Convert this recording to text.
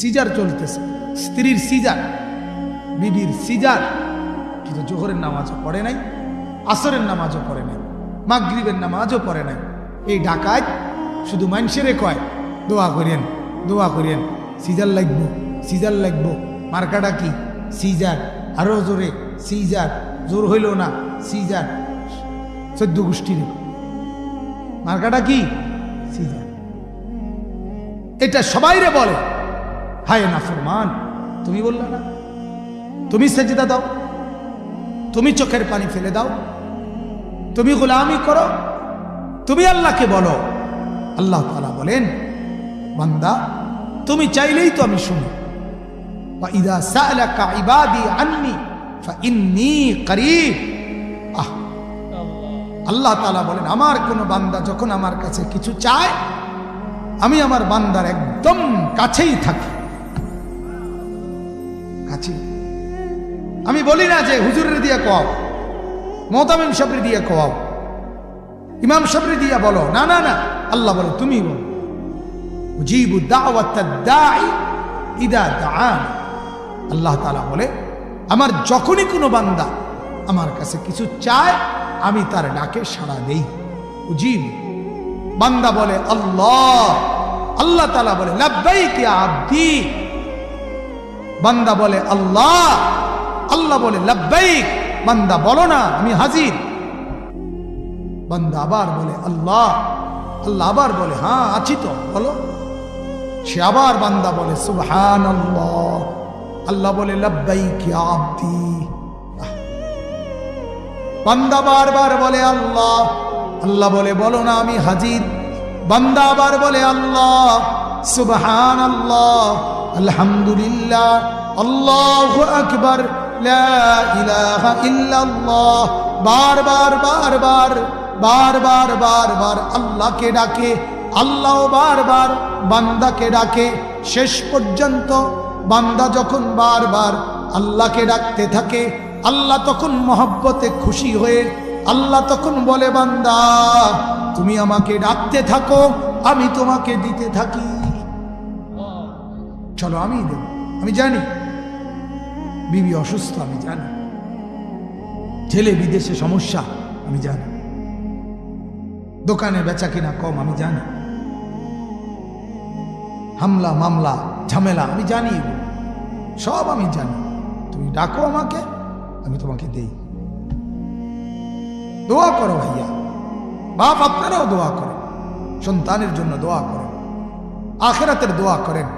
Caesar চলতেছে, স্ত্রীর caesar, বিবির সিজার, কিন্তু জোহরের নামাজও পড়ে নাই, আসরের নামাজও পড়ে নাই, মাগরিবের নামাজও পড়ে নাই। এই ডাকাত শুধু মানুষেরে কয় দোয়া করেন, দোয়া করেন, সিজার লাগবো, সিজার লাগবো। মার্কাটা কি? সিজার। আরো জোরে সিজার, জোর হইল না সিজার। 14 গোষ্ঠীর মার্কাটা কি? সিজার। এটা সবাইরে বলে। হায় নাফরমান, তুমি বললা না? তুমি সেজদা দাও, তুমি চোখের পানি ফেলে দাও, তুমি গোলামি করো, তুমি আল্লাহকে বলো। আল্লাহ তাআলা বলেন, বান্দা তুমি চাইলেই তো আমি শুনি। ওয়া ইযা সাআলাকা ইবাদি আন্নী ফাইন্নী করিব। আল্লাহ তাআলা বলেন, আমার কোন বান্দা যখন আমার কাছে কিছু চায়, আমি আমার বান্দার একদম কাছেই থাকি, কাছে। আমি বলি না যে হুজুরের দিয়ে কোয়াও, মোহতামিম সাহেবের দিয়ে কোয়াও, ইমাম সাহেবের দিয়া বলো, না না না, আল্লাহ বলে তুমি বলো। উজিবু দাওয়াতাদ দাঈ ইযা দাআন। আল্লাহ তাআলা বলে, আমার যখনই কোনো বান্দা আমার কাছে কিছু চায়, আমি তার ডাকে সাড়া দেই। উজিব, বান্দা বলে আল্লাহ, আল্লাহ তাআলা বলে লাব্বাইক ইয়া আবদি। বান্দা বলে আল্লাহ, আল্লাহ বলে লাব্বাইক। বান্দা বলো না আমি হাজির। বান্দা আবার বলে আল্লাহ, আল্লাহ আবার বলে হ্যাঁ আছি তো, বলো। সে আবার বান্দা বলে সুবহানাল্লাহ, আল্লাহ বলে লাব্বাইক ইয়া আবদি। বান্দা বারবার বলে আল্লাহ, আল্লাহ বলে বলো না আমি হাজির। বান্দা আবার বলে আল্লাহ, সুবহানাল্লাহ, আলহামদুলিল্লাহ, আল্লাহু আকবার, লা ইলাহা ইল্লাল্লাহ। বারবার বারবার বারবার বারবার আল্লাহকে ডাকে, আল্লাহ বারবার বান্দাকে ডাকে। শেষ পর্যন্ত বান্দা যখন বারবার আল্লাহকে ডাকতে থাকে, আল্লাহ তখন মহব্বতে খুশি হয়ে আল্লাহ তখন বলে, বান্দা তুমি আমাকে ডাকতে থাকো, আমি তোমাকে দিতে থাকি। চলো আমি দেব, আমি জানি বিবি অসুস্থ, আমি জানি ছেলে বিদেশে সমস্যা, আমি জানি দোকানে বেচা কিনা কম, আমি জানি হামলা মামলা ঝামেলা, আমি জানি সব, আমি জানি। তুমি ডাকো আমাকে, আমি তোমাকে দেই। দোয়া করো ভাইয়া, বাপ আপনারাও দোয়া করেন, সন্তানের জন্য দোয়া করেন, আখিরাতের দোয়া করেন।